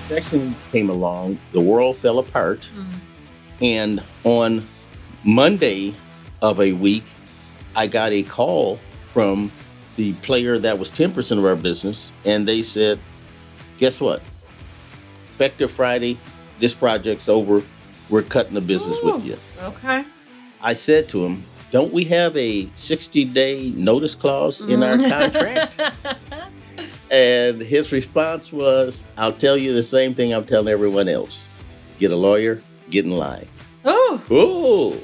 Recession came along, the world fell apart, Mm. and on Monday of a week, I got a call from the player that was 10% of our business, and they said, guess what? Effective Friday, this project's over. We're cutting the business with you. Okay. I said to him, don't we have a 60-day notice clause in our contract? And his response was, I'll tell you the same thing I'm telling everyone else. Get a lawyer, get in line. Oh. Ooh.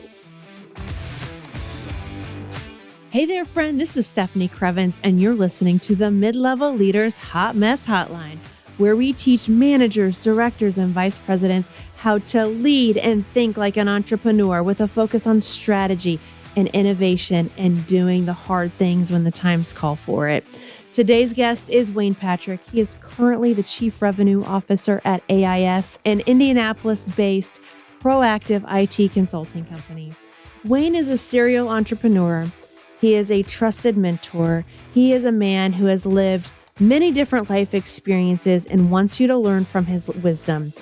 Hey there, friend. This is Stephanie Crevens, and you're listening to the Mid-Level Leaders Hot Mess Hotline, where we teach managers, directors, and vice presidents how to lead and think like an entrepreneur with a focus on strategy and innovation and doing the hard things when the times call for it. Today's guest is Wayne Patrick. He is currently the Chief Revenue Officer at AIS, an Indianapolis-based proactive IT consulting company. Wayne is a serial entrepreneur. He is a trusted mentor. He is a man who has lived many different life experiences and wants you to learn from his wisdom.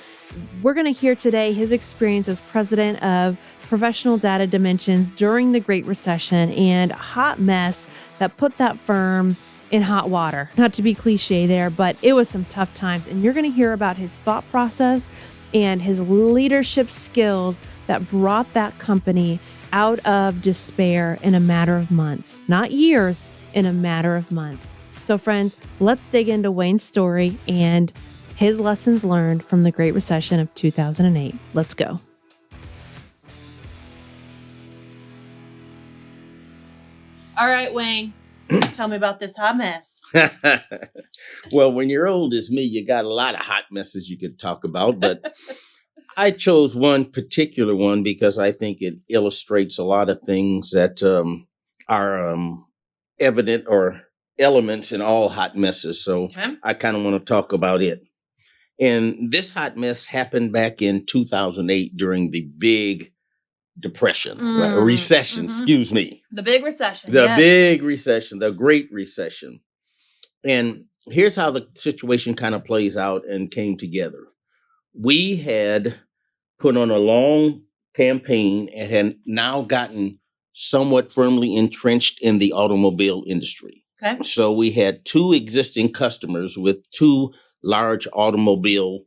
We're going to hear today his experience as president of Professional Data Dimensions during the Great Recession and a hot mess that put that firm in hot water. Not to be cliche there, but it was some tough times. And you're going to hear about his thought process and his leadership skills that brought that company out of despair in a matter of months, not years, in a matter of months. So friends, let's dig into Wayne's story and his lessons learned from the Great Recession of 2008. Let's go. All right, Wayne, tell me about this hot mess. Well, when you're old as me, you got a lot of hot messes you could talk about, but I chose one particular one because I think it illustrates a lot of things that are evident or elements in all hot messes. So Okay. I kind of want to talk about it. And this hot mess happened back in 2008 during the big depression, recession, excuse me. The big recession. The yes. big recession, the Great Recession. And here's how the situation kind of plays out and came together. We had put on a long campaign and had now gotten somewhat firmly entrenched in the automobile industry. Okay. So we had two existing customers with two large automobile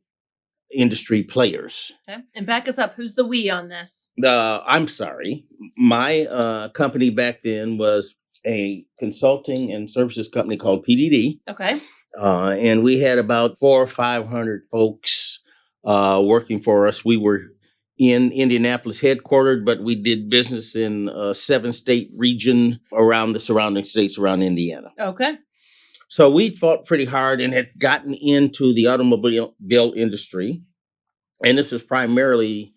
industry players. Okay. And back us up. Who's the we on this? I'm sorry. My company back then was a consulting and services company called PDD. Okay. And we had about 400 or 500 folks working for us. We were in Indianapolis headquartered, but we did business in a 7-state region around the surrounding states around Indiana. Okay. So we fought pretty hard and had gotten into the automobile industry. And this was primarily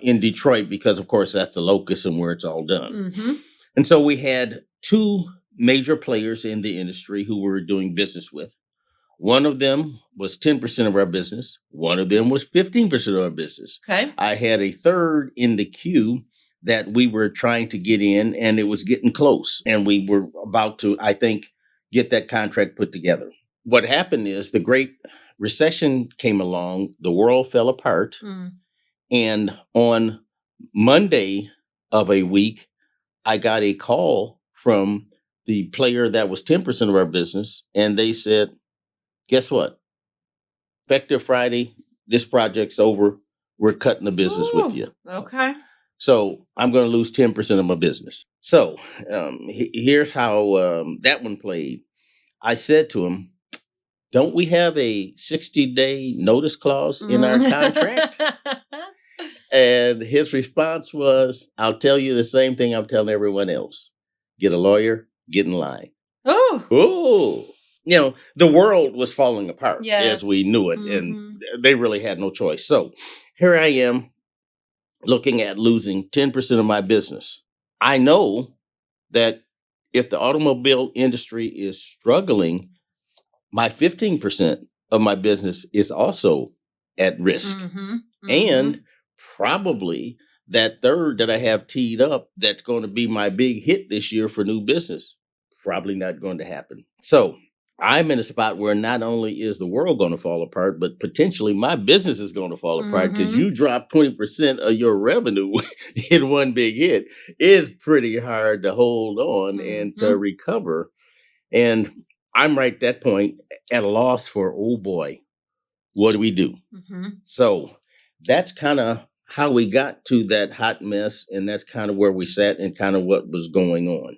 in Detroit because, of course, that's the locus and where it's all done. Mm-hmm. And so we had two major players in the industry who we were doing business with. One of them was 10% of our business. One of them was 15% of our business. Okay. I had a third in the queue that we were trying to get in, and it was getting close. And we were about to, I think, get that contract put together. What happened is the Great Recession came along, the world fell apart. And on Monday of a week, I got a call from the player that was 10% of our business, and they said, guess what? Effective Friday, this project's over. We're cutting the business with you. Okay. So I'm going to lose 10% of my business. So here's how that one played. I said to him, don't we have a 60-day notice clause in our contract? And his response was, I'll tell you the same thing I'm telling everyone else. Get a lawyer, get in line. Oh. You know, the world was falling apart Yes. as we knew it, and they really had no choice. So here I am looking at losing 10% of my business. I know that if the automobile industry is struggling, my 15% of my business is also at risk. And probably that third that I have teed up that's going to be my big hit this year for new business, probably not going to happen. So I'm in a spot where not only is the world going to fall apart, but potentially my business is going to fall apart because Mhm. you drop 20% of your revenue in one big hit. It's pretty hard to hold on and to Mhm. recover. And I'm right at that point at a loss for, oh boy, what do we do? Mhm. So that's kind of how we got to that hot mess. And that's kind of where we sat and kind of what was going on.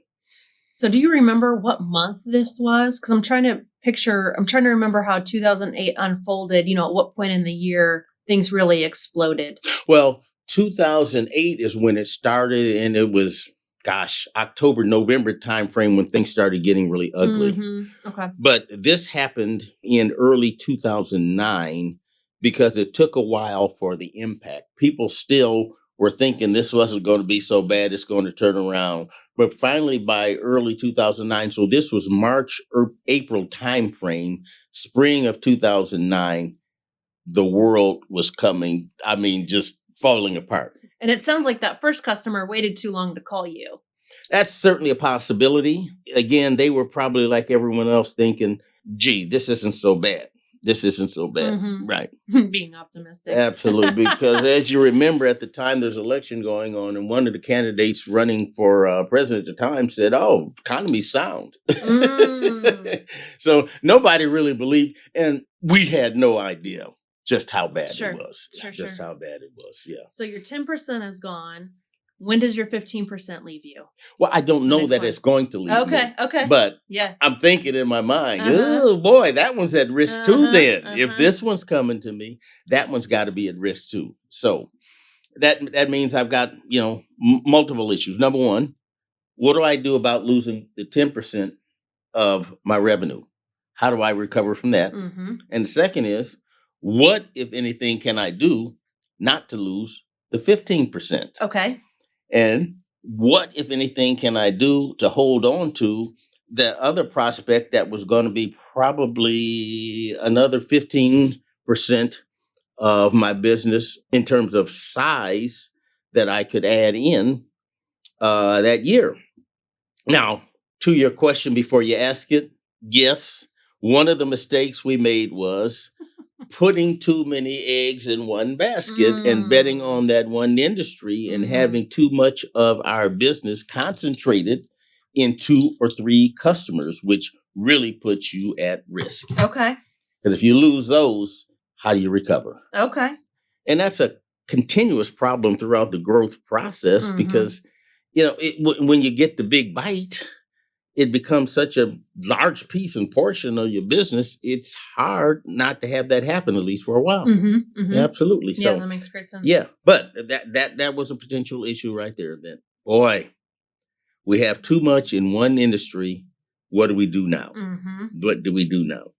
So do you remember what month this was? Because I'm trying to remember how 2008 unfolded, at what point in the year things really exploded. Well, 2008 is when it started, and it was, gosh, October, November timeframe when things started getting really ugly. Okay. But this happened in early 2009 because it took a while for the impact. People still were thinking this wasn't going to be so bad, it's going to turn around. But finally, by early 2009, so this was March or April timeframe, spring of 2009, the world was coming, just falling apart. And it sounds like that first customer waited too long to call you. That's certainly a possibility. Again, they were probably like everyone else thinking, gee, this isn't so bad. This isn't so bad. Mhm. Right. Being optimistic. Absolutely. Because as you remember, at the time there's an election going on, and one of the candidates running for president at the time said, oh, economy's sound. So nobody really believed. And we had no idea just how bad Sure. it was. Sure, Just sure. how bad it was. Yeah. So your 10% is gone. When does your 15% leave you? Well, I don't The know next that one. it's going to leave me. Okay. But Yeah. I'm thinking in my mind, Uh-huh. oh boy, that one's at risk too Uh-huh, then. If uh-huh. this one's coming to me, that one's got to be at risk too. So that means I've got, multiple issues. Number one, what do I do about losing the 10% of my revenue? How do I recover from that? Mm-hmm. And the second is, what, if anything, can I do not to lose the 15%? Okay. And what, if anything, can I do to hold on to the other prospect that was going to be probably another 15% of my business in terms of size that I could add in that year? Now, to your question before you ask it, yes, one of the mistakes we made was putting too many eggs in one basket and betting on that one industry and having too much of our business concentrated in 2 or 3 customers, which really puts you at risk. Okay. Because if you lose those, how do you recover? Okay. And that's a continuous problem throughout the growth process because, when you get the big bite, it becomes such a large piece and portion of your business, it's hard not to have that happen, at least for a while. Absolutely. Yeah, So that makes great sense. yeah, but that was a potential issue right there. That, boy, we have too much in one industry. What do we do now? What do we do now?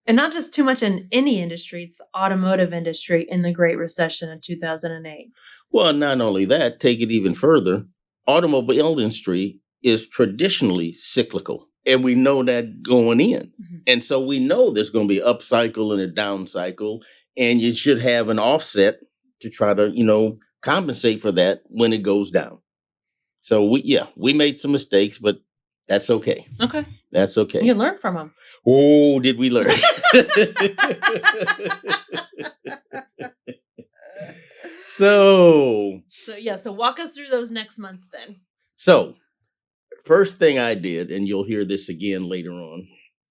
And not just too much in any industry, it's the automotive industry in the Great Recession of 2008. Well, not only that, take it even further. Automobile industry is traditionally cyclical, and we know that going in. And so we know there's going to be an up cycle and a down cycle, and you should have an offset to try to, compensate for that when it goes down. So we made some mistakes, but that's okay. Okay. That's okay. You can learn from them. Oh, did we learn? So walk us through those next months then. So first thing I did, and you'll hear this again later on,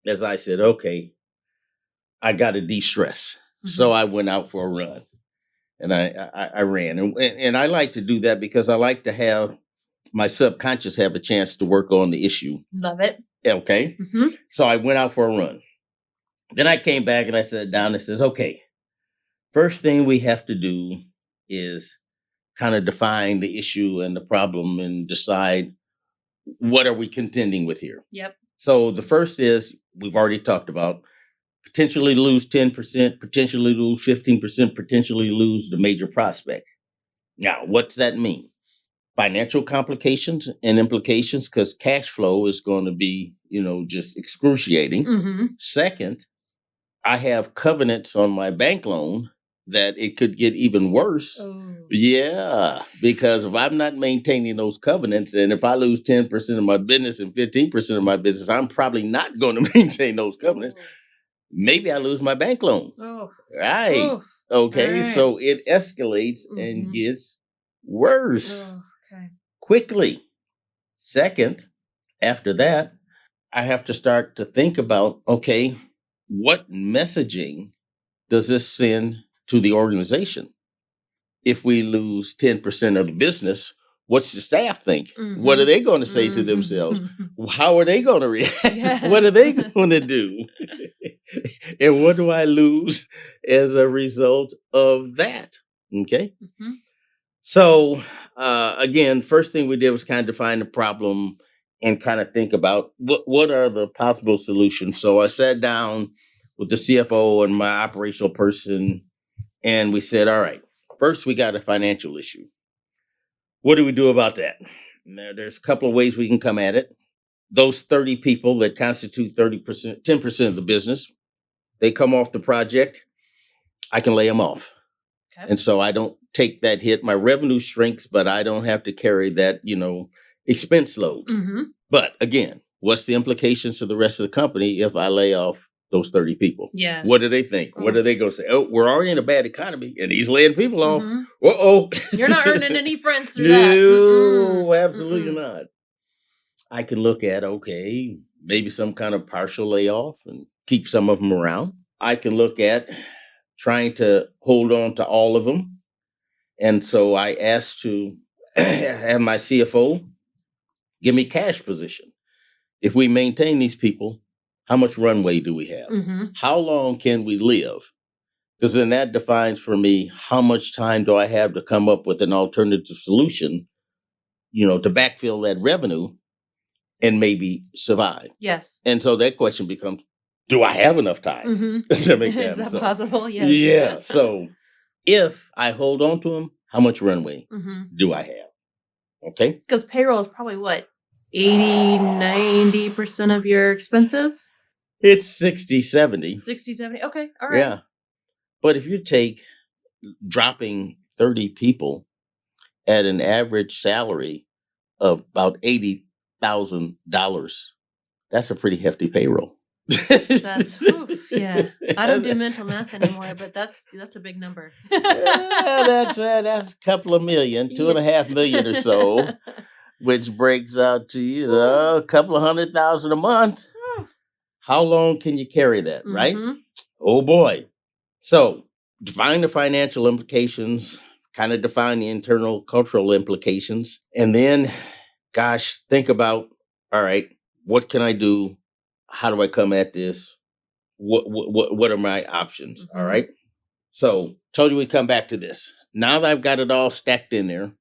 as I said, okay, I got to de-stress. So I went out for a run, and I ran. And I like to do that because I like to have my subconscious have a chance to work on the issue. Love it. Okay. So I went out for a run. Then I came back and I sat down and says, okay, first thing we have to do is kind of define the issue and the problem and decide what are we contending with here. Yep. So the first is, we've already talked about, potentially lose 10%, potentially lose 15%, potentially lose the major prospect. Now, what's that mean? Financial complications and implications, because cash flow is going to be, just excruciating. Second, I have covenants on my bank loan that it could get even worse. Oh. Yeah, because if I'm not maintaining those covenants, and if I lose 10% of my business and 15% of my business, I'm probably not going to maintain those covenants. Maybe I lose my bank loan. Oh. Right. Oh. Okay. Right. So it escalates and gets worse Oh, okay. quickly. Second, after that, I have to start to think about, okay, what messaging does this send to the organization? If we lose 10% of the business, what's the staff think? What are they going to say to themselves? How are they going to react? What are they going to do? And what do I lose as a result of that? Okay. So, again, first thing we did was kind of define the problem and kind of think about what are the possible solutions. So I sat down with the CFO and my operational person, and we said, all right, first we got a financial issue. What do we do about that? Now, there's a couple of ways we can come at it. Those 30 people that constitute 30%, 10% of the business, they come off the project, I can lay them off. Okay. And so I don't take that hit. My revenue shrinks, but I don't have to carry that, expense load. But again, what's the implications to the rest of the company if I lay off those 30 people? Yes. What do they think? What are they going to say? Oh, we're already in a bad economy and he's laying people off. Uh-oh. You're not earning any friends through that. No, absolutely not. I can look at, okay, maybe some kind of partial layoff and keep some of them around. I can look at trying to hold on to all of them. And so I asked to have my CFO give me cash position. If we maintain these people, how much runway do we have? How long can we live? Because then that defines for me, how much time do I have to come up with an alternative solution, to backfill that revenue and maybe survive. Yes. And so that question becomes, do I have enough time to make that? Is that possible? Yes. Yeah. So if I hold on to them, how much runway do I have? Okay. Because payroll is probably what, 80-90% of your expenses? It's 60-70. 60-70. Okay. All right. Yeah. But if you take dropping 30 people at an average salary of about $80,000, that's a pretty hefty payroll. Yeah. I don't do mental math anymore, but that's a big number. That's a couple of million, $2.5 million or so, which breaks out to a couple of $100,000 a month. How long can you carry that, right? Oh boy. So define the financial implications, kind of define the internal cultural implications, and then, gosh, think about, all right, what can I do? How do I come at this? What are my options? All right. So told you we'd come back to this. Now that I've got it all stacked in there,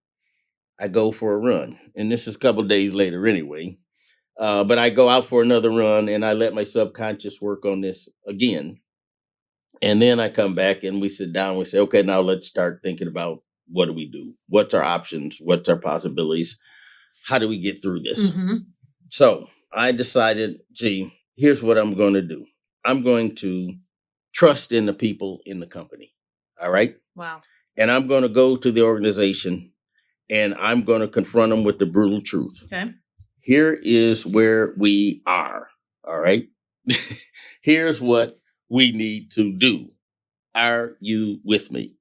I go for a run. And this is a couple of days later anyway. But I go out for another run and I let my subconscious work on this again. And then I come back and we sit down. We say, okay, now let's start thinking about what do we do? What's our options? What's our possibilities? How do we get through this? So I decided, here's what I'm going to do. I'm going to trust in the people in the company. All right. Wow. And I'm going to go to the organization and I'm going to confront them with the brutal truth. Okay. Here is where we are. All right. Here's what we need to do. Are you with me?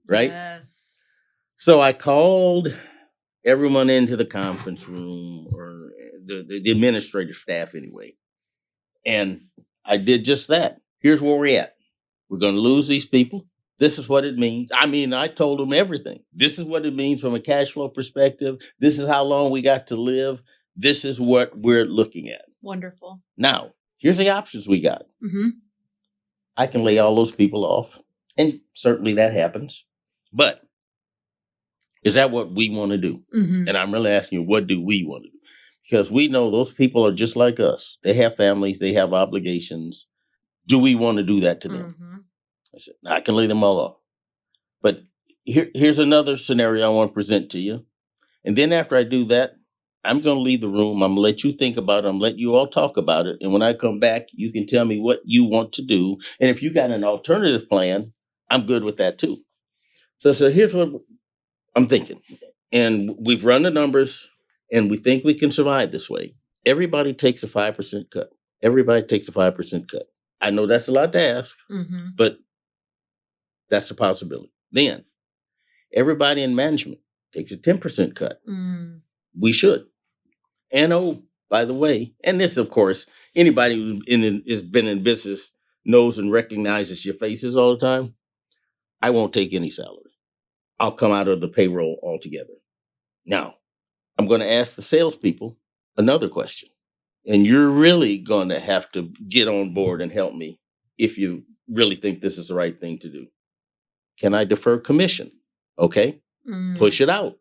Right. Yes. So I called everyone into the conference room, or the administrative staff anyway. And I did just that. Here's where we're at. We're going to lose these people. This is what it means. I mean, I told them everything. This is what it means from a cash flow perspective. This is how long we got to live. This is what we're looking at. Wonderful. Now, here's the options we got. I can lay all those people off. And certainly that happens. But is that what we want to do? And I'm really asking you, what do we want to do? Because we know those people are just like us. They have families. They have obligations. Do we want to do that to them? I said, I can lay them all off. But here's another scenario I want to present to you. And then after I do that, I'm going to leave the room. I'm going to let you think about it. I'm going to let you all talk about it. And when I come back, you can tell me what you want to do. And if you got an alternative plan, I'm good with that too. So here's what I'm thinking. And we've run the numbers and we think we can survive this way. Everybody takes a 5% cut. Everybody takes a 5% cut. I know that's a lot to ask, but that's a possibility. Then everybody in management takes a 10% cut. We should. And oh, by the way, and this, of course, anybody who has been in business knows and recognizes your faces all the time. I won't take any salary. I'll come out of the payroll altogether. Now, I'm going to ask the salespeople another question. And you're really going to have to get on board and help me if you really think this is the right thing to do. Can I defer commission? Okay. Push it out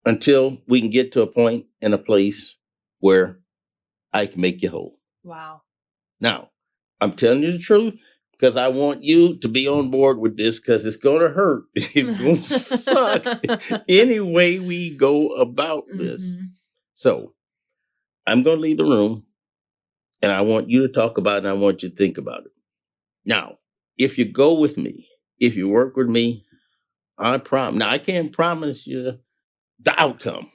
until we can get to a point and a place where I can make you whole. Wow. Now, I'm telling you the truth because I want you to be on board with this because it's going to hurt. It's going to suck any way we go about this. So I'm going to leave the room and I want you to talk about it and I want you to think about it. Now, if you go with me, if you work with me, I promise. Now, I can't promise you the outcome.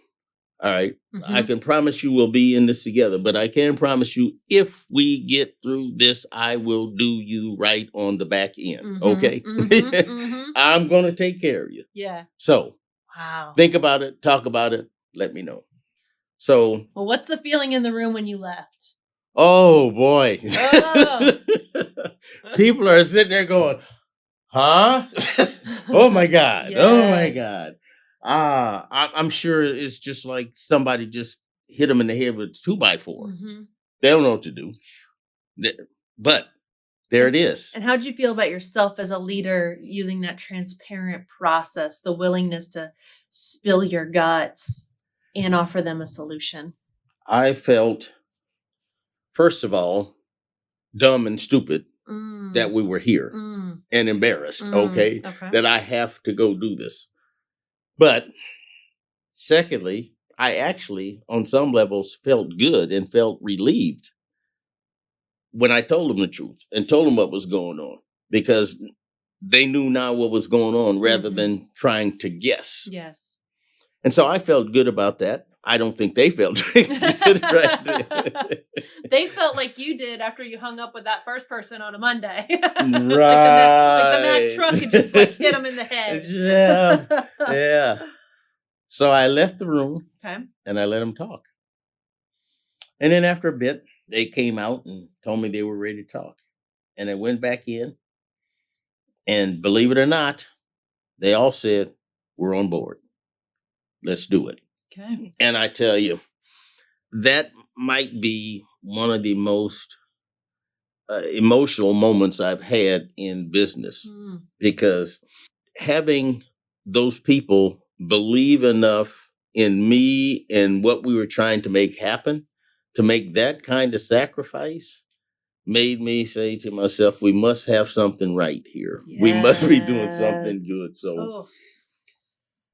All right. I can promise you we'll be in this together, but I can promise you if we get through this, I will do you right on the back end. Okay. I'm going to take care of you. Yeah. So wow. Think about it, talk about it, let me know. So, well, what's the feeling in the room when you left? Oh boy. Oh. People are sitting there going, huh? Oh my God. Yes. Oh my God. I'm sure it's just like somebody just hit them in the head with a 2x4. They don't know what to do. But there it is. And how did you feel about yourself as a leader using that transparent process, the willingness to spill your guts and offer them a solution? I felt, first of all, dumb and stupid that we were here and embarrassed, okay, that I have to go do this. But secondly, I actually, on some levels, felt good and felt relieved when I told them the truth and told them what was going on because they knew now what was going on rather than trying to guess. Yes. And so I felt good about that. I don't think they felt good. Right? They felt like you did after you hung up with that first person on a Monday. Right. like the Mack truck and just like hit them in the head. Yeah. Yeah. So I left the room and I let them talk. And then after a bit, they came out and told me they were ready to talk. And I went back in. And believe it or not, they all said, we're on board. Let's do it. Okay. And I tell you, that might be one of the most emotional moments I've had in business because having those people believe enough in me and what we were trying to make happen, to make that kind of sacrifice, made me say to myself, we must have something right here. Yes. We must be doing something good. So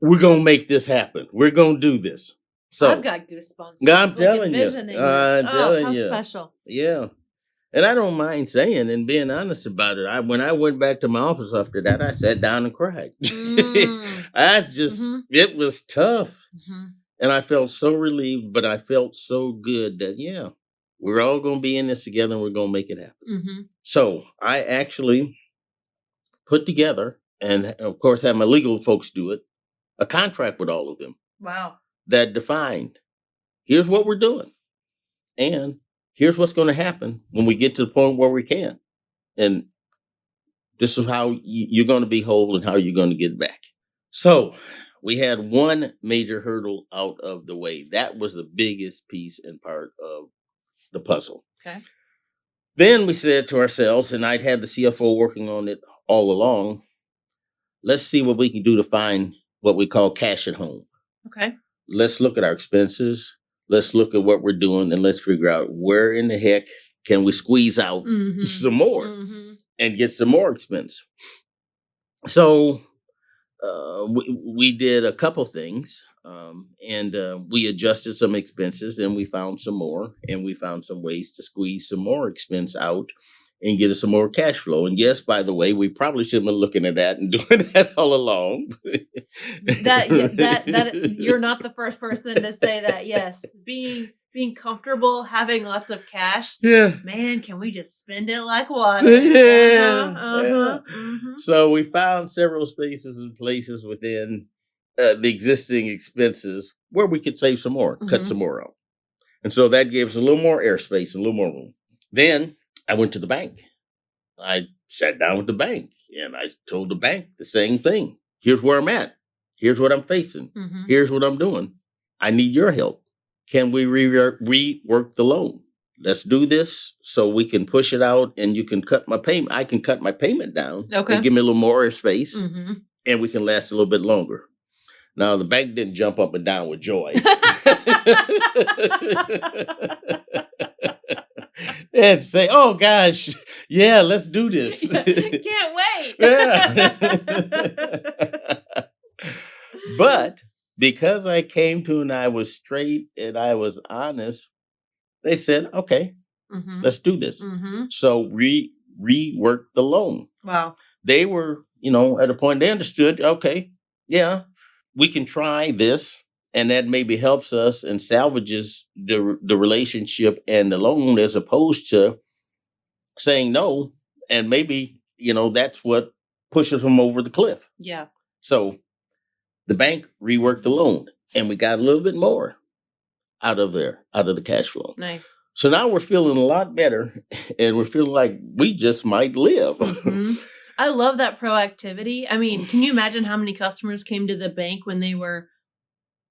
we're going to make this happen. We're going to do this. So I've got goosebumps. I'm telling you. I'm telling you. Special. Yeah. And I don't mind saying and being honest about it. When I went back to my office after that, I sat down and cried. That's just, it was tough. And I felt so relieved, but I felt so good that, yeah, we're all going to be in this together and we're going to make it happen. So I actually put together, and of course had my legal folks do it, a contract with all of them. Wow. That defined, here's what we're doing. And here's what's going to happen when we get to the point where we can. And this is how you're going to be whole and how you're going to get back. So we had one major hurdle out of the way. That was the biggest piece and part of the puzzle. Okay. Then we said to ourselves, and I'd had the CFO working on it all along, let's see what we can do to find what we call cash at home. Okay. Let's look at our expenses. Let's look at what we're doing and let's figure out where in the heck can we squeeze out some more and get some more expense. So we did a couple things and we adjusted some expenses and we found some more and we found some ways to squeeze some more expense out and get us some more cash flow. And yes, by the way, we probably should have been looking at that and doing that all along. that you're not the first person to say that. Yes, being comfortable having lots of cash. Yeah. Man, can we just spend it like water? Yeah. Mm-hmm. So we found several spaces and places within the existing expenses where we could save some more, cut some more out. And so that gave us a little more airspace, a little more room. Then I went to the bank. I sat down with the bank and I told the bank the same thing. Here's where I'm at. Here's what I'm facing. Here's what I'm doing. I need your help. Can we rework the loan? Let's do this so we can push it out and you can cut my payment. I can cut my payment down and give me a little more airspace and we can last a little bit longer. Now, the bank didn't jump up and down with joy. And say, oh, gosh, yeah, let's do this. Can't wait. But because I came to and I was straight and I was honest, they said, okay, let's do this. So rework the loan. Wow. They were, at a point they understood, okay, yeah, we can try this. And that maybe helps us and salvages the relationship and the loan as opposed to saying no. And maybe, that's what pushes them over the cliff. Yeah. So the bank reworked the loan and we got a little bit more out of the cash flow. Nice. So now we're feeling a lot better and we're feeling like we just might live. I love that proactivity. I mean, can you imagine how many customers came to the bank when they were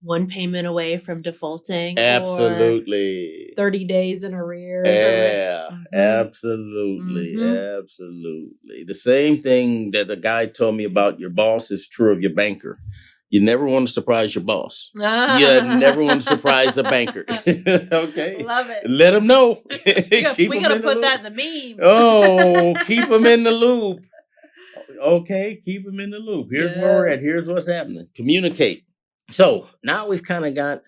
one payment away from defaulting? Absolutely. Or 30 days in arrears. Yeah, absolutely. Absolutely. The same thing that the guy told me about your boss is true of your banker. You never want to surprise your boss. You never want to surprise the banker. Okay? Love it. Let them know. We got to put that in the meme. Oh, keep them in the loop. Okay, keep them in the loop. Here's where we're at. Here's what's happening. Communicate. So now we've kind of got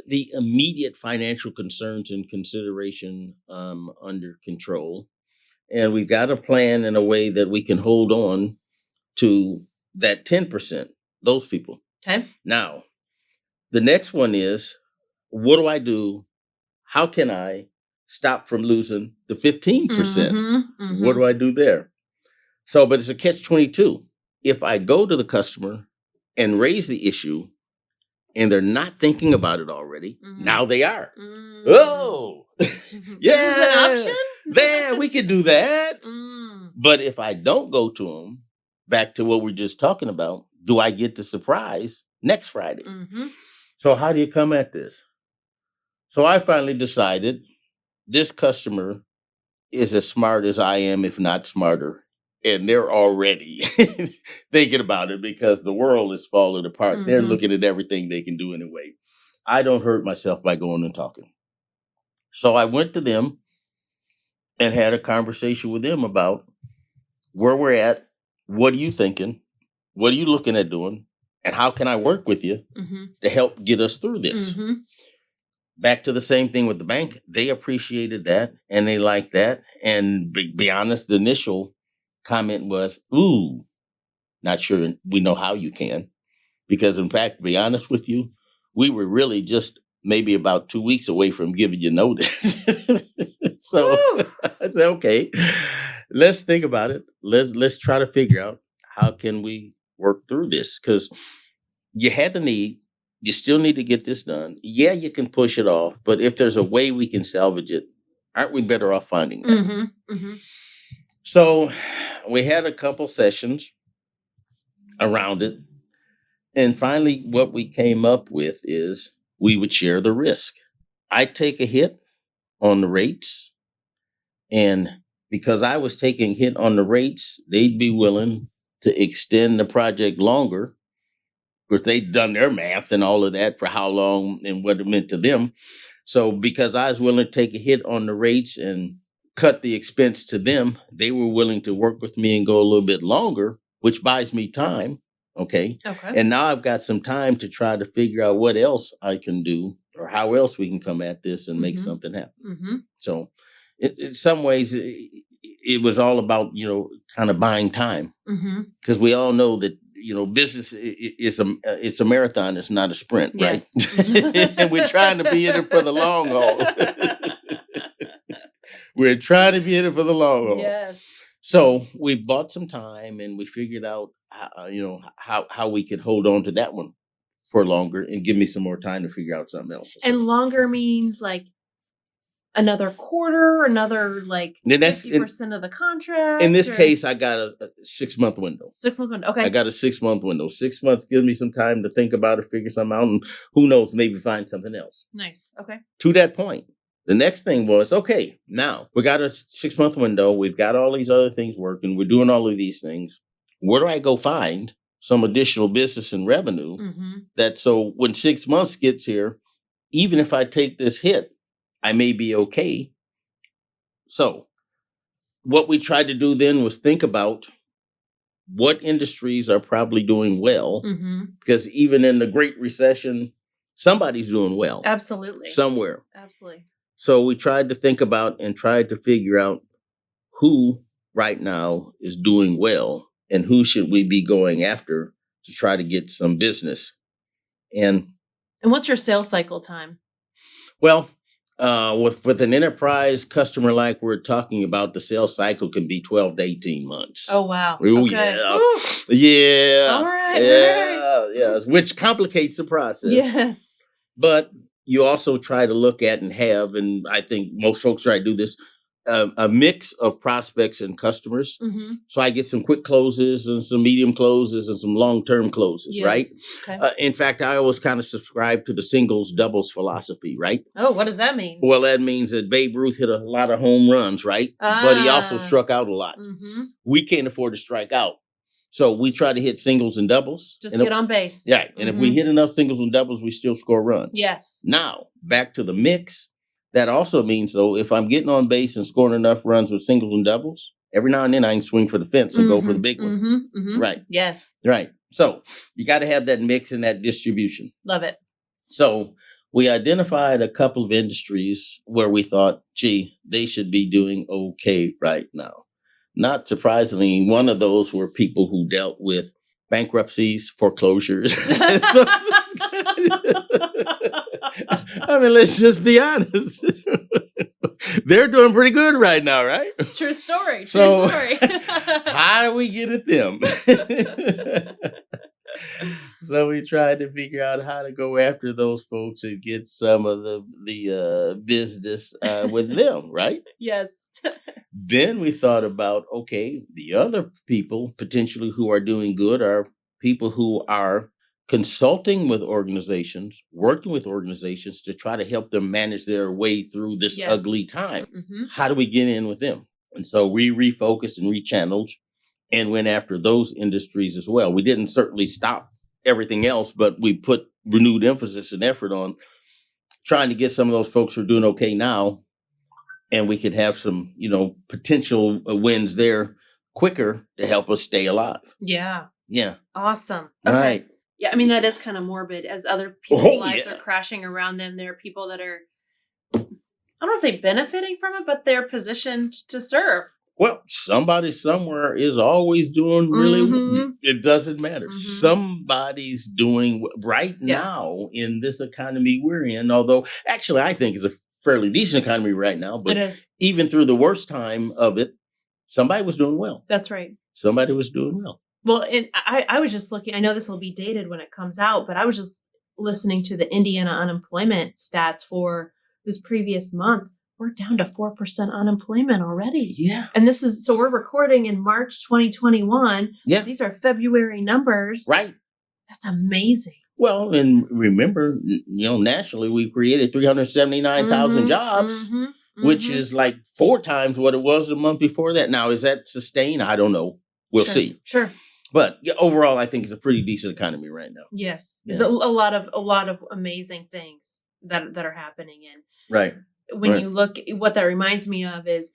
the immediate financial concerns and consideration under control. And we've got a plan in a way that we can hold on to that 10%, those people. Okay. Now, the next one is, what do I do? How can I stop from losing the 15%? What do I do there? So, but it's a catch-22. If I go to the customer and raise the issue, and they're not thinking about it already. Now they are. Oh, yeah, this is an option? Yeah, we could do that. But if I don't go to them, back to what we're just talking about, do I get the surprise next Friday? So how do you come at this? So I finally decided this customer is as smart as I am, if not smarter. And they're already thinking about it because the world is falling apart. They're looking at everything they can do anyway. I don't hurt myself by going and talking. So I went to them and had a conversation with them about where we're at. What are you thinking? What are you looking at doing? And how can I work with you to help get us through this? Back to the same thing with the bank. They appreciated that and they liked that. And be honest, the initial comment was, ooh, not sure we know how you can. Because in fact, to be honest with you, we were really just maybe about 2 weeks away from giving you notice. So I said, okay, let's think about it. Let's try to figure out how can we work through this? Because you had the need, you still need to get this done. Yeah, you can push it off, but if there's a way we can salvage it, aren't we better off finding that? So we had a couple sessions around it. And finally, what we came up with is we would share the risk. I take a hit on the rates. And because I was taking a hit on the rates, they'd be willing to extend the project longer. Of course, they'd done their math and all of that for how long and what it meant to them. So because I was willing to take a hit on the rates and cut the expense to them, they were willing to work with me and go a little bit longer, which buys me time. Okay. And now I've got some time to try to figure out what else I can do or how else we can come at this and make something happen. So in some ways, it was all about, kind of buying time, because we all know that, business is it's a marathon. It's not a sprint, right? Yes. And we're trying to be in it for the long haul. We're trying to be in it for the long haul. Yes. So we bought some time and we figured out, how we could hold on to that one for longer and give me some more time to figure out something else. And longer means like another quarter, another like Then that's 50% of the contract. in this case, I got a 6-month window. 6-month window. Okay. I got a 6-month window. 6 months gives me some time to think about it, figure something out, and who knows, maybe find something else. Nice. Okay. To that point, the next thing was, okay, now we got a 6-month window. We've got all these other things working. We're doing all of these things. Where do I go find some additional business and revenue that so when 6 months gets here, even if I take this hit, I may be okay. So what we tried to do then was think about what industries are probably doing well, because even in the Great Recession, somebody's doing well. Absolutely. Somewhere. Absolutely. So we tried to think about and tried to figure out who right now is doing well and who should we be going after to try to get some business. And what's your sales cycle time? Well, with an enterprise customer like we're talking about, the sales cycle can be 12 to 18 months. Oh, wow. Ooh, Okay. yeah. Woo. Yeah. All right. Yeah. Yeah. Which complicates the process. Yes. But you also try to look at and have, and I think most folks try to do this, a mix of prospects and customers. So I get some quick closes and some medium closes and some long-term closes, right? Okay. In fact, I always kind of subscribe to the singles doubles philosophy, right? Oh, what does that mean? Well, that means that Babe Ruth hit a lot of home runs, right? But he also struck out a lot. We can't afford to strike out. So we try to hit singles and doubles. Just get on base. Yeah. And if we hit enough singles and doubles, we still score runs. Yes. Now, back to the mix. That also means, though, if I'm getting on base and scoring enough runs with singles and doubles, every now and then I can swing for the fence and go for the big one. Right. Yes. Right. So you got to have that mix and that distribution. Love it. So we identified a couple of industries where we thought, gee, they should be doing okay right now. Not surprisingly, one of those were people who dealt with bankruptcies, foreclosures. I mean, let's just be honest. They're doing pretty good right now, right? True story. True So, story. how do we get at them? So we tried to figure out how to go after those folks and get some of the business with them, right? Yes. Then we thought about, okay, the other people potentially who are doing good are people who are consulting with organizations, working with organizations to try to help them manage their way through this ugly time. How do we get in with them? And so we refocused and rechanneled and went after those industries as well. We didn't certainly stop everything else, but we put renewed emphasis and effort on trying to get some of those folks who are doing okay now, and we could have some, potential wins there quicker to help us stay alive. Yeah. Yeah. Awesome. All Okay. right. Yeah, I mean, that is kind of morbid. As other people's lives are crashing around them, there are people that are, I don't want to say benefiting from it, but they're positioned to serve. Well, somebody somewhere is always doing really, it doesn't matter. Somebody's doing right now in this economy we're in, although actually I think it's a fairly decent economy right now, but it is. Even through the worst time of it, somebody was doing well. That's right. Somebody was doing well. Well, and I was just looking, I know this will be dated when it comes out, but I was just listening to the Indiana unemployment stats for this previous month. We're down to 4% unemployment already. Yeah. And so we're recording in March 2021. Yeah. These are February numbers. Right. That's amazing. Well, and remember, nationally, we created 379,000 jobs, which is like 4 times what it was the month before that. Now, is that sustained? I don't know. We'll see. Sure. But overall, I think it's a pretty decent economy right now. Yes. Yeah. A lot of amazing things that are happening. And right. When you look, what that reminds me of is,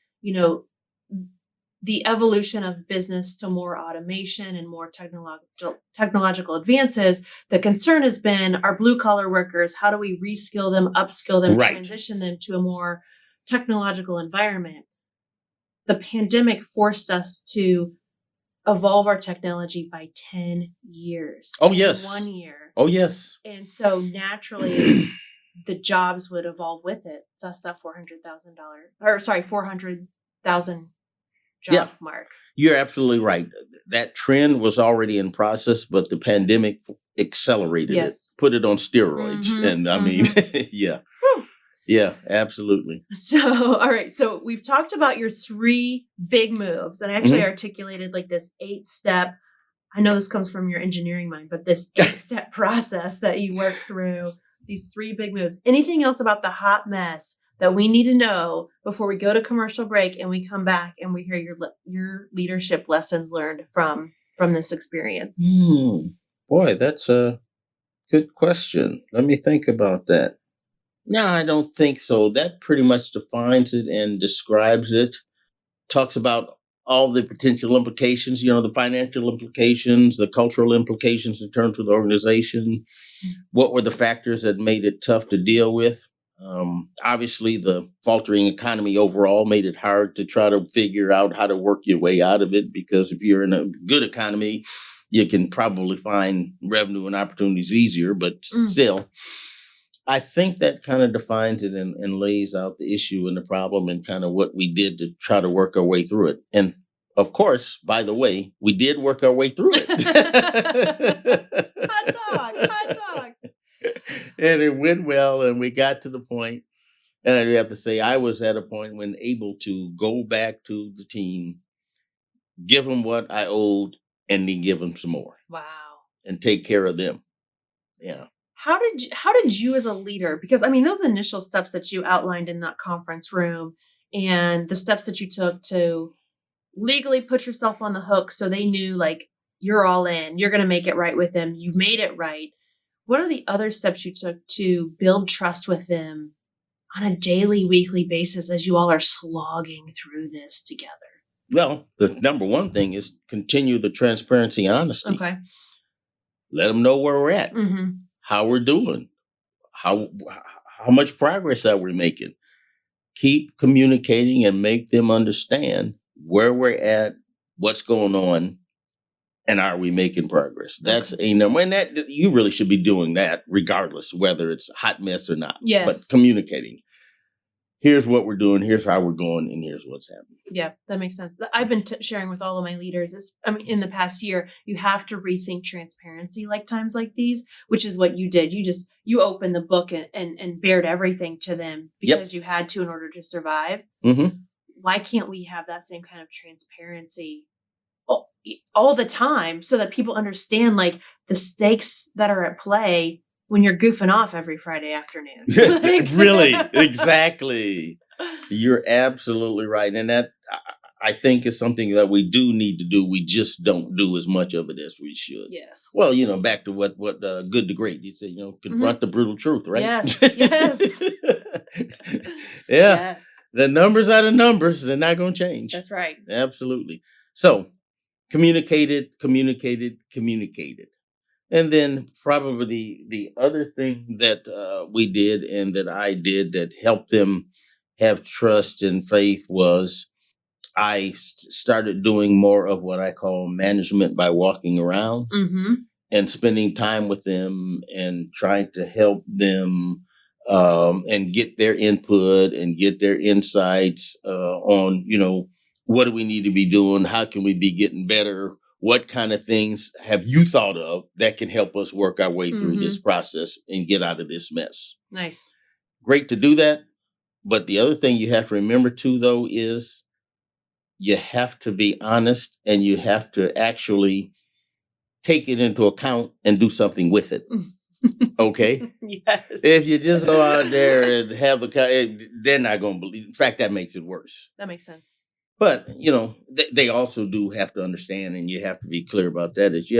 the evolution of business to more automation and more technological advances. The concern has been our blue collar workers. How do we reskill them, upskill them, transition them to a more technological environment? the pandemic forced us to evolve our technology by 10 years. Oh, in yes. 1 year. Oh, yes. And so naturally, the jobs would evolve with it. Thus that $400,000 job Yeah. mark. You're absolutely right. That trend was already in process, but the pandemic accelerated it, put it on steroids. Mhm, And I mean, yeah. Whew. Yeah, absolutely. So, all right. So we've talked about your 3 big moves, and I actually articulated like this 8-step. I know this comes from your engineering mind, but this 8-step process that you work through, these 3 big moves. Anything else about the hot mess that we need to know before we go to commercial break and we come back and we hear your leadership lessons learned from this experience? Boy, that's a good question. Let me think about that. No, I don't think so. That pretty much defines it and describes it. Talks about all the potential implications, the financial implications, the cultural implications in terms of the organization. What were the factors that made it tough to deal with? Obviously, the faltering economy overall made it hard to try to figure out how to work your way out of it, because if you're in a good economy, you can probably find revenue and opportunities easier, but still. I think that kind of defines it and lays out the issue and the problem and kind of what we did to try to work our way through it. And of course, by the way, we did work our way through it. Hot dog. And it went well, and we got to the point, and I do have to say, I was at a point when able to go back to the team, give them what I owed, and then give them some more. Wow. And take care of them. Yeah. How did you as a leader, because I mean, those initial steps that you outlined in that conference room and the steps that you took to legally put yourself on the hook so they knew like you're all in, you're going to make it right with them, you made it right. What are the other steps you took to build trust with them on a daily, weekly basis as you all are slogging through this together? Well, the number one thing is continue the transparency and honesty. Okay. Let them know where we're at. How we're doing, how much progress are we making. Keep communicating and make them understand where we're at, what's going on, and are we making progress. That's a number. And that you really should be doing that regardless whether it's a hot mess or not. Yes. But communicating. Here's what we're doing, here's how we're going, and here's what's happening. Yeah, that makes sense. I've been sharing with all of my leaders in the past year, you have to rethink transparency like times like these, which is what you did. You opened the book and bared everything to them because you had to in order to survive. Why can't we have that same kind of transparency all the time so that people understand like the stakes that are at play when you're goofing off every Friday afternoon? Really, exactly. You're absolutely right. And that, I think, is something that we do need to do. We just don't do as much of it as we should. Yes. Well, back to what Good to Great, you say, confront the brutal truth, right? Yes, yes. Yeah. Yes. The numbers are the numbers. They're not going to change. That's right. Absolutely. So, communicated. And then probably the other thing that we did and that I did that helped them have trust and faith was I started doing more of what I call management by walking around and spending time with them and trying to help them and get their input and get their insights on, what do we need to be doing? How can we be getting better? What kind of things have you thought of that can help us work our way through this process and get out of this mess? Nice. Great to do that. But the other thing you have to remember too, though, is you have to be honest and you have to actually take it into account and do something with it. Okay? Yes. If you just go out there and have they're not going to believe. In fact, that makes it worse. That makes sense. But, they also do have to understand, and you have to be clear about that, is,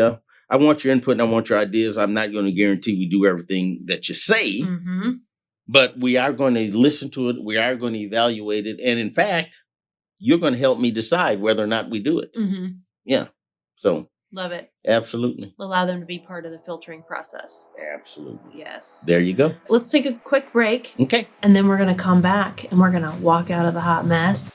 I want your input and I want your ideas. I'm not going to guarantee we do everything that you say, but we are going to listen to it. We are going to evaluate it. And in fact, you're going to help me decide whether or not we do it. Yeah. So. Love it. Absolutely. Allow them to be part of the filtering process. Absolutely. Yes. There you go. Let's take a quick break. Okay. And then we're going to come back and we're going to walk out of the hot mess.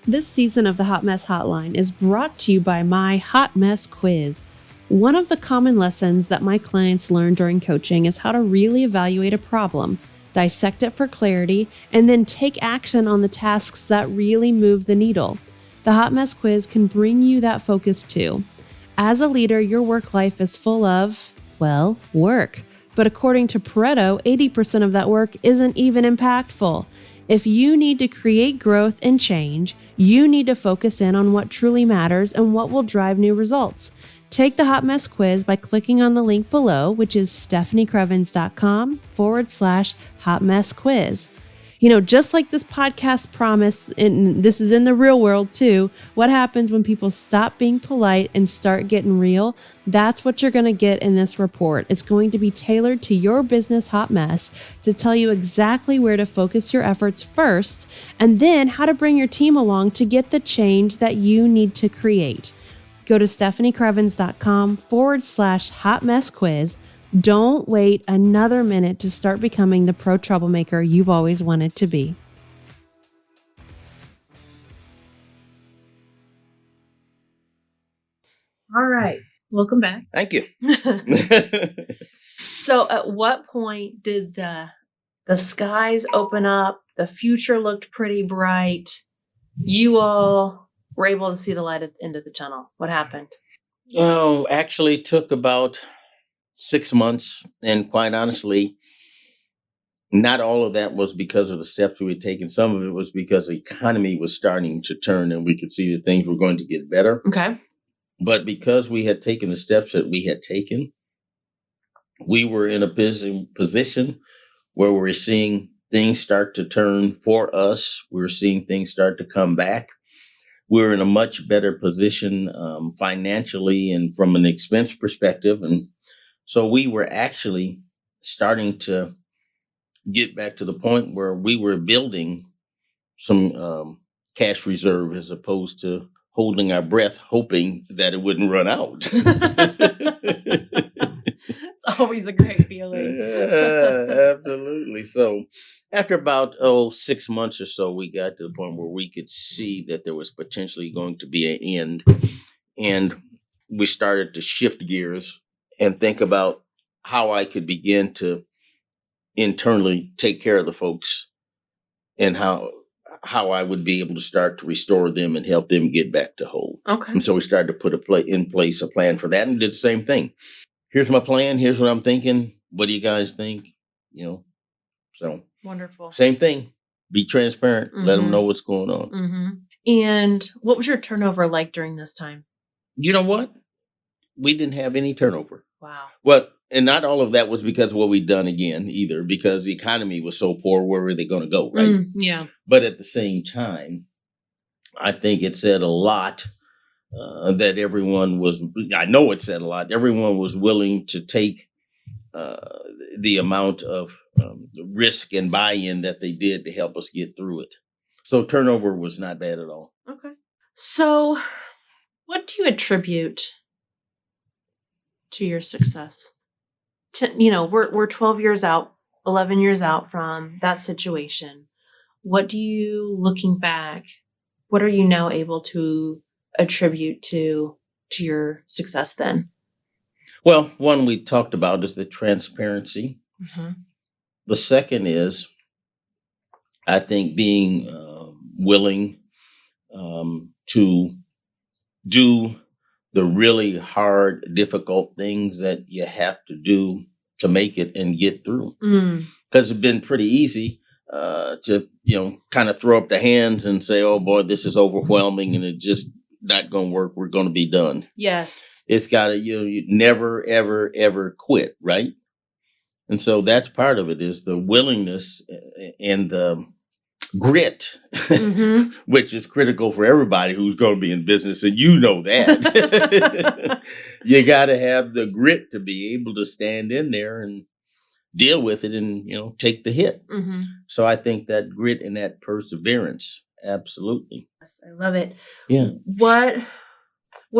This season of the Hot Mess Hotline is brought to you by my Hot Mess Quiz. One of the common lessons that my clients learn during coaching is how to really evaluate a problem, dissect it for clarity, and then take action on the tasks that really move the needle. The Hot Mess Quiz can bring you that focus too. As a leader, your work life is full of, well, work. But according to Pareto, 80% of that work isn't even impactful. If you need to create growth and change, you need to focus in on what truly matters and what will drive new results. Take the Hot Mess Quiz by clicking on the link below, which is stephaniecrevens.com/Hot Mess Quiz. You know, just like this podcast promised, and this is in the real world too, what happens when people stop being polite and start getting real? That's what you're going to get in this report. It's going to be tailored to your business hot mess to tell you exactly where to focus your efforts first, and then how to bring your team along to get the change that you need to create. Go to stephaniecrevens.com/Hot Mess Quiz. Don't wait another minute to start becoming the pro troublemaker you've always wanted to be. All right. Welcome back. Thank you. So at what point did the skies open up? The future looked pretty bright. You all were able to see the light at the end of the tunnel. What happened? Well, actually took about 6 months. And quite honestly, not all of that was because of the steps we had taken. Some of it was because the economy was starting to turn and we could see that things were going to get better. Okay. But because we had taken the steps that we had taken, we were in a position where we're seeing things start to turn for us. We're seeing things start to come back. We're in a much better position financially and from an expense perspective. And so we were actually starting to get back to the point where we were building some cash reserve as opposed to holding our breath, hoping that it wouldn't run out. It's always a great feeling. Yeah, absolutely. So after about 6 months or so, we got to the point where we could see that there was potentially going to be an end. And we started to shift gears and think about how I could begin to internally take care of the folks and how I would be able to start to restore them and help them get back to whole. Okay. And so we started to put in place a plan for that and did the same thing. Here's my plan. Here's what I'm thinking. What do you guys think? So Wonderful. same thing. Be transparent. Let them know what's going on. Mm-hmm. And what was your turnover like during this time? You know what? We didn't have any turnover. Wow. Well, and not all of that was because of what we'd done again either, because the economy was so poor. Where were they going to go? Right. Yeah. But at the same time, I think it said a lot that everyone was, I know it said a lot. Everyone was willing to take the amount of risk and buy-in that they did to help us get through it. So turnover was not bad at all. Okay. So what do you attribute to your success? We're 12 years out, 11 years out from that situation. What do you, looking back, what are you now able to attribute to your success then? Well, one we talked about is the transparency. Mm-hmm. The second is, I think, being willing to do the really hard, difficult things that you have to do to make it and get through. Because it's been pretty easy to, kind of throw up the hands and say, oh boy, this is overwhelming and it just not going to work. We're going to be done. Yes. It's got to, you never, ever, ever quit. Right. And so that's part of it, is the willingness and the grit, which is critical for everybody who's going to be in business. And you know that. You got to have the grit to be able to stand in there and deal with it and, take the hit. So I think that grit and that perseverance, absolutely. Yes, I love it. Yeah. What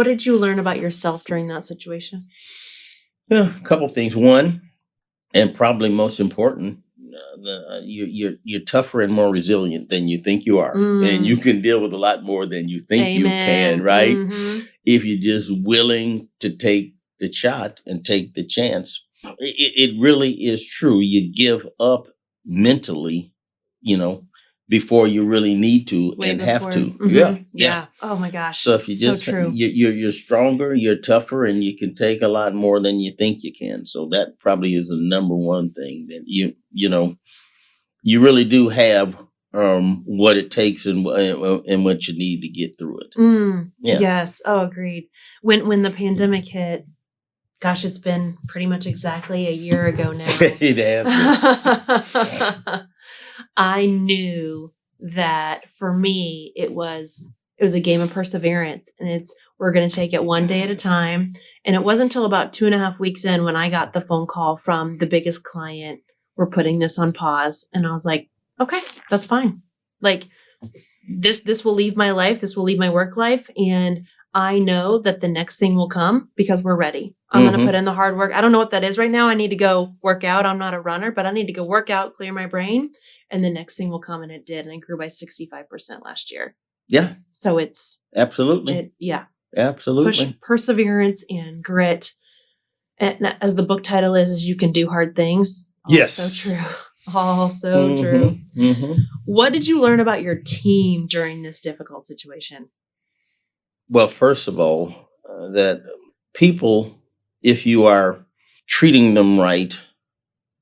did you learn about yourself during that situation? A couple things. One, and probably most important, you're tougher and more resilient than you think you are, and you can deal with a lot more than you think you can. Right? If you're just willing to take the shot and take the chance, it really is true. You give up mentally, before you really need to and have to. Yeah. Oh my gosh. So if you just true. you're stronger, you're tougher, and you can take a lot more than you think you can. So that probably is the number one thing that you really do have what it takes and what you need to get through it. Yeah. Yes. Oh, agreed. When the pandemic hit, gosh, it's been pretty much exactly a year ago now. It has. I knew that for me, it was a game of perseverance, and we're going to take it one day at a time. And it wasn't until about 2.5 weeks in when I got the phone call from the biggest client, we're putting this on pause. And I was like, okay, that's fine. Like this will leave my life. This will leave my work life. And I know that the next thing will come because we're ready. I'm going to put in the hard work. I don't know what that is right now. I need to go work out. I'm not a runner, but I need to go work out, clear my brain. And the next thing will come, and it did. And I grew by 65% last year. Yeah. So it's absolutely. Absolutely. Perseverance and grit. And as the book title is you can do hard things. Yes. So true. All so true. What did you learn about your team during this difficult situation? Well, first of all, that people, if you are treating them right,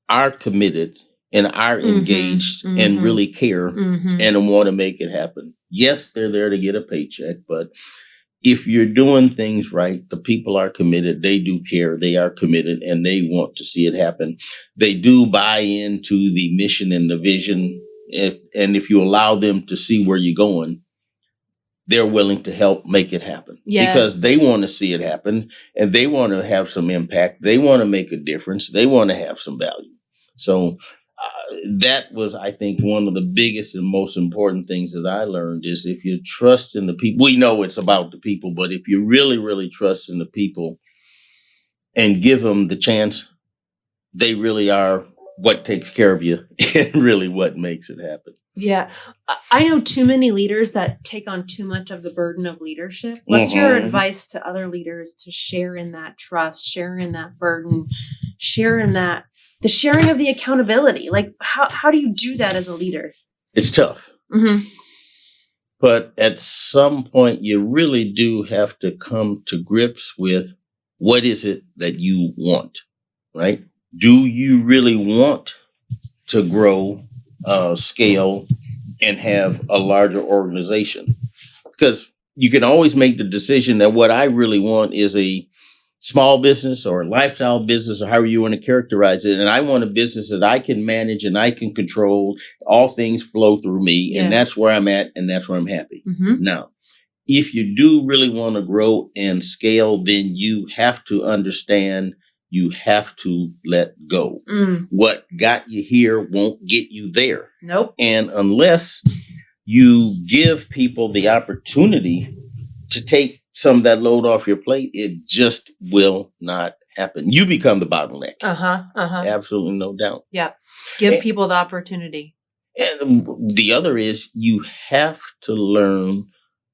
are committed and are engaged and really care and want to make it happen. Yes, they're there to get a paycheck, but if you're doing things right, the people are committed. They do care. They are committed, and they want to see it happen. They do buy into the mission and the vision. If you allow them to see where you're going, they're willing to help make it happen. Yes. Because they want to see it happen, and they want to have some impact. They want to make a difference. They want to have some value. So that was, I think, one of the biggest and most important things that I learned is if you trust in the people, we know it's about the people, but if you really, really trust in the people and give them the chance, they really are what takes care of you and really what makes it happen. Yeah. I know too many leaders that take on too much of the burden of leadership. What's your advice to other leaders to share in that trust, share in that burden, share in that, the sharing of the accountability? Like, how do you do that as a leader? It's tough. But at some point, you really do have to come to grips with what is it that you want, right? Do you really want to grow, scale, and have a larger organization? Because you can always make the decision that what I really want is a small business or a lifestyle business or however you want to characterize it. And I want a business that I can manage and I can control. All things flow through me. Yes. And that's where I'm at and that's where I'm happy. Now, if you do really want to grow and scale, then you have to understand you have to let go. What got you here won't get you there. Nope. And unless you give people the opportunity to take some of that load off your plate, it just will not happen. You become the bottleneck. Absolutely no doubt. Yeah. Give people the opportunity. And the other is you have to learn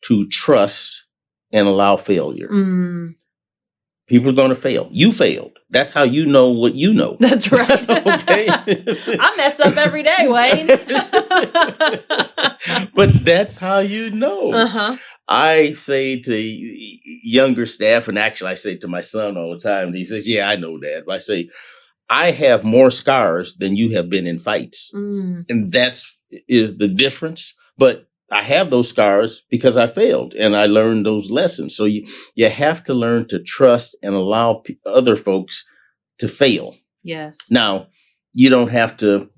to trust and allow failure. People are going to fail. You failed. That's how you know what you know. That's right. Okay. I mess up every day, Wayne. But that's how you know. I say to younger staff, and actually I say to my son all the time, and he says, yeah, I know that. But I say, I have more scars than you have been in fights. And that is the difference. But I have those scars because I failed and I learned those lessons. So you have to learn to trust and allow other folks to fail. Yes. Now, you don't have to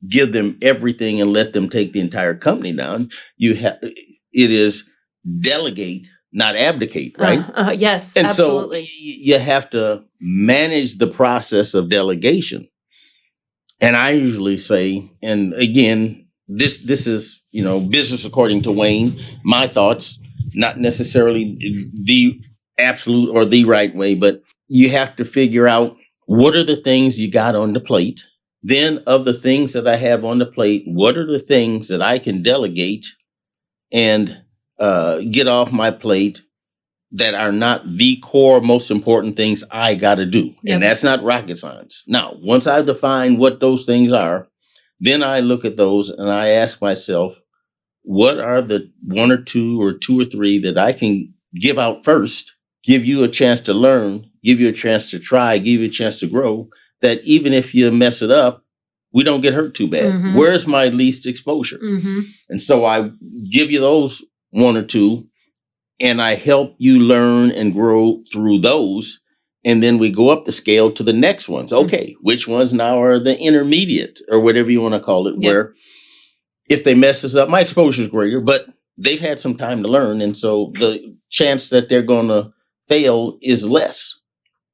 give them everything and let them take the entire company down. It is delegate, not abdicate, right? Yes, and absolutely. So you have to manage the process of delegation. And I usually say, and again, this is, business according to Wayne, my thoughts, not necessarily the absolute or the right way, but you have to figure out what are the things you got on the plate Then of the things that I have on the plate, what are the things that I can delegate and get off my plate that are not the core, most important things I got to do? Yep. And that's not rocket science. Now, once I define what those things are, then I look at those and I ask myself, what are the one or two or three that I can give out first, give you a chance to learn, give you a chance to try, give you a chance to grow, that even if you mess it up, we don't get hurt too bad. Mhm. Where's my least exposure? Mm-hmm. And so I give you those one or two, and I help you learn and grow through those. And then we go up the scale to the next ones. Okay, which ones now are the intermediate or whatever you want to call it, Yep. where if they mess us up, my exposure is greater, but they've had some time to learn. And so the chance that they're going to fail is less.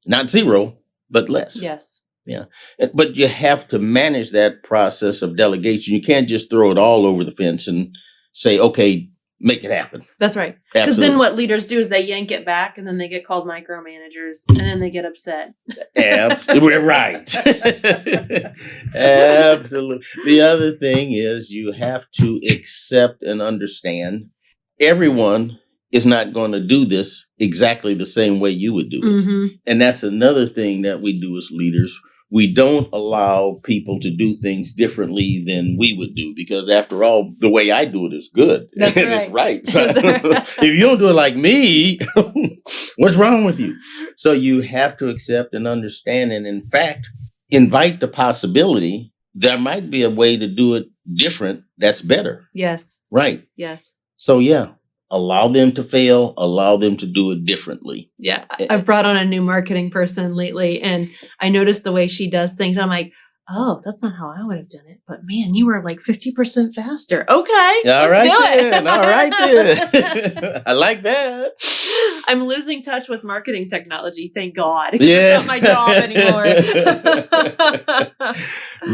Not zero, but less. Yes. But you have to manage that process of delegation. You can't just throw it all over the fence and say, okay, make it happen. That's right. Because Absolutely. then what leaders do is they yank it back and then they get called micromanagers and then they get upset. Absolutely. We're right. Absolutely. The other thing is you have to accept and understand everyone is not going to do this exactly the same way you would do it. Mm-hmm. And that's another thing that we do as leaders. We don't allow people to do things differently than we would do, because after all, the way I do it is good. That's and right. it's right. So That's right. if you don't do it like me, what's wrong with you? So you have to accept and understand, and in fact, invite the possibility there might be a way to do it different that's better. Yes. Right. Yes. So yeah, allow them to fail, allow them to do it differently. Yeah. I've brought on a new marketing person lately and I noticed the way she does things. I'm like, oh, that's not how I would have done it. But man, you were like 50% faster. Okay. All right do it. then. All right then. I like that. I'm losing touch with marketing technology. Thank God. Yeah. It's not my job anymore.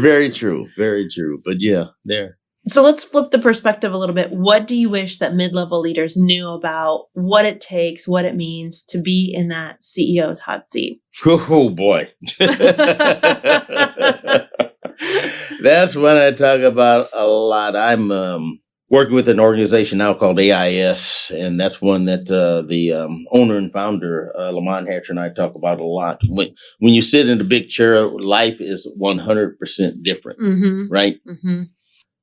Very true. Very true. But yeah, there. So let's flip the perspective a little bit. What do you wish that mid-level leaders knew about what it takes, what it means to be in that CEO's hot seat? Oh boy. That's what I talk about a lot. I'm working with an organization now called AIS, and that's one that the owner and founder, Lamont Hatcher, and I talk about a lot. When you sit in the big chair, life is 100% different, Mm-hmm. right? Mm-hmm.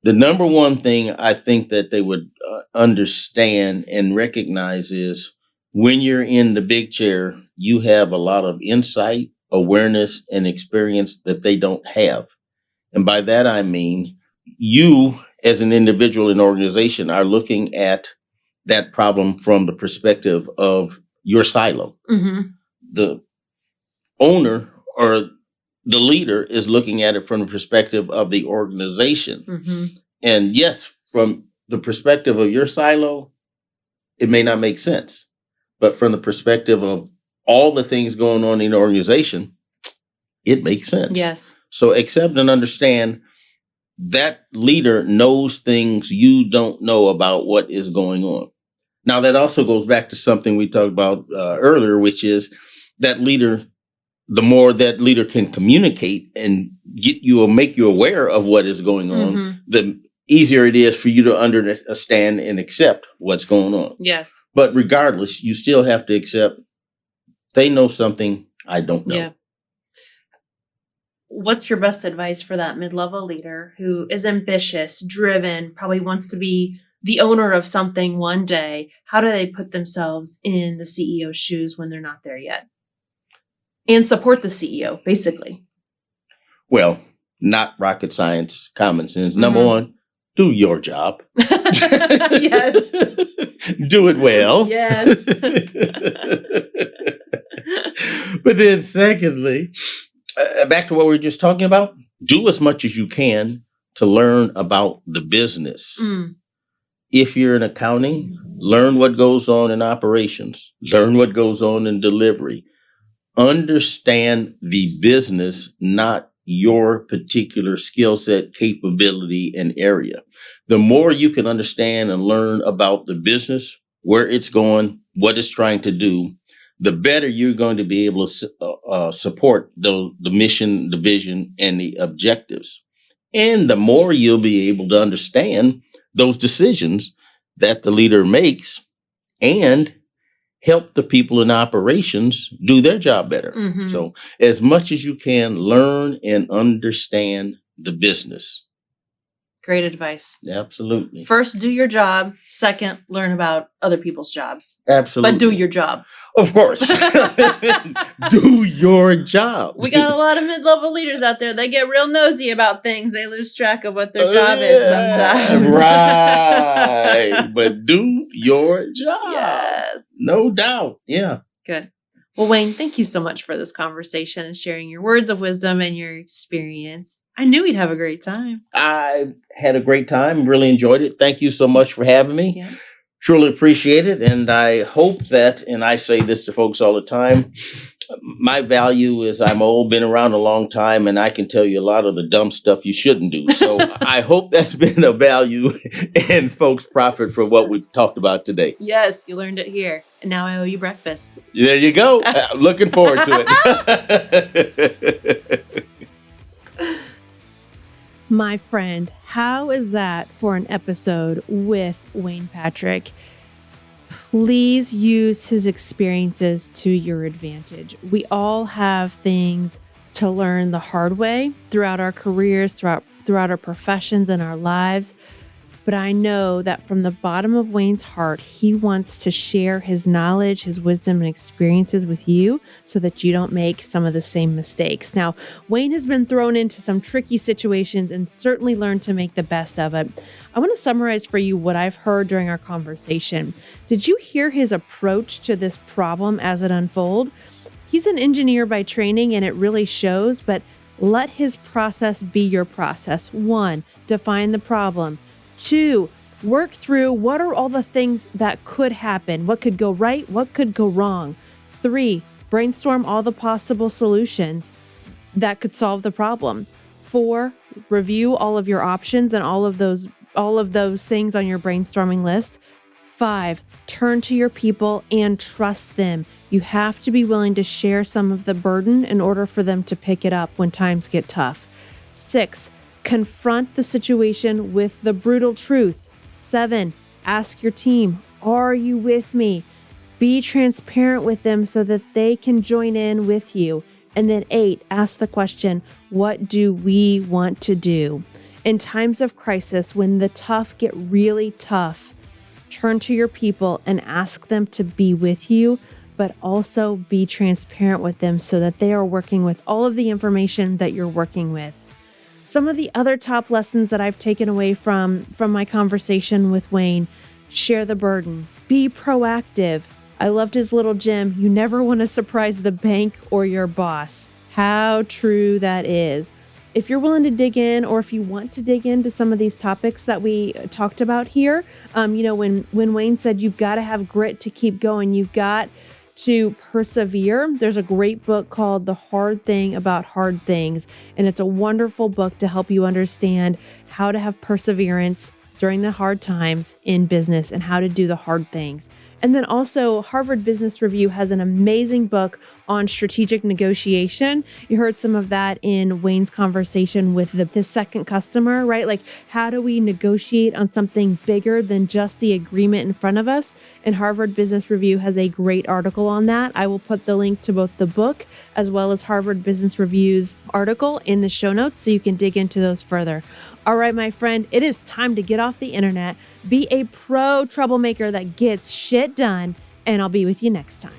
The number one thing I think that they would understand and recognize is when you're in the big chair, you have a lot of insight, awareness, and experience that they don't have. And by that, I mean, you as an individual and organization are looking at that problem from the perspective of your silo. Mm-hmm. The owner or the leader is looking at it from the perspective of the organization. Mm-hmm. And yes, from the perspective of your silo, it may not make sense. But from the perspective of all the things going on in the organization, it makes sense. Yes. So accept and understand that leader knows things you don't know about what is going on. Now, that also goes back to something we talked about earlier, which is that leader, the more that leader can communicate and get you or make you aware of what is going on, Mm-hmm. the easier it is for you to understand and accept what's going on. Yes. But regardless, you still have to accept they know something I don't know. Yeah. What's your best advice for that mid-level leader who is ambitious, driven, probably wants to be the owner of something one day? How do they put themselves in the CEO's shoes when they're not there yet? And support the CEO, basically. Well, not rocket science, common sense. Number Mhm. one, do your job. Yes. Do it well. Yes. But then secondly, back to what we were just talking about, do as much as you can to learn about the business. Mm. If you're in accounting, learn what goes on in operations, learn what goes on in delivery. Understand the business, not your particular skill set, capability, and area. The more you can understand and learn about the business, where it's going, what it's trying to do, the better you're going to be able to support the mission, the vision, and the objectives. And the more you'll be able to understand those decisions that the leader makes and help the people in operations do their job better. Mhm. So as much as you can, learn and understand the business. Great advice. Absolutely. First, do your job. Second, learn about other people's jobs. Absolutely. But do your job. Of course. Do your job. We got a lot of mid-level leaders out there. They get real nosy about things. They lose track of what their job is sometimes. Right. But do your job. Yes. No doubt. Yeah. Good. Well, Wayne, thank you so much for this conversation and sharing your words of wisdom and your experience. I knew we'd have a great time. I had a great time. Really enjoyed it. Thank you so much for having me. Yeah. Truly appreciate it. And I hope that, and I say this to folks all the time, my value is I'm old, been around a long time, and I can tell you a lot of the dumb stuff you shouldn't do. So I hope that's been a value and folks profit from what we've talked about today. Yes, you learned it here. And now I owe you breakfast. There you go. Looking forward to it. My friend, how is that for an episode with Wayne Patrick? Please use his experiences to your advantage. We all have things to learn the hard way throughout our careers, throughout our professions and our lives. But I know that from the bottom of Wayne's heart, he wants to share his knowledge, his wisdom, and experiences with you so that you don't make some of the same mistakes. Now, Wayne has been thrown into some tricky situations and certainly learned to make the best of it. I want to summarize for you what I've heard during our conversation. Did you hear his approach to this problem as it unfolded? He's an engineer by training and it really shows, but let his process be your process. 1, define the problem. 2, work through what are all the things that could happen, what could go right, what could go wrong. 3, brainstorm all the possible solutions that could solve the problem. 4, review all of your options and all of those things on your brainstorming list. 5, turn to your people and trust them. You have to be willing to share some of the burden in order for them to pick it up when times get tough. 6, confront the situation with the brutal truth. 7, ask your team, are you with me? Be transparent with them so that they can join in with you. And then 8, ask the question, what do we want to do? In times of crisis, when the tough get really tough, turn to your people and ask them to be with you, but also be transparent with them so that they are working with all of the information that you're working with. Some of the other top lessons that I've taken away from my conversation with Wayne: share the burden, be proactive. I loved his little gem. You never want to surprise the bank or your boss. How true that is. If you're willing to dig in, or if you want to dig into some of these topics that we talked about here, when Wayne said you've got to have grit to keep going, you've got to persevere. There's a great book called The Hard Thing About Hard Things, and it's a wonderful book to help you understand how to have perseverance during the hard times in business and how to do the hard things. And then also Harvard Business Review has an amazing book on strategic negotiation. You heard some of that in Wayne's conversation with his second customer, right? Like, how do we negotiate on something bigger than just the agreement in front of us? And Harvard Business Review has a great article on that. I will put the link to both the book as well as Harvard Business Review's article in the show notes so you can dig into those further. All right, my friend, it is time to get off the internet, be a pro troublemaker that gets shit done, and I'll be with you next time.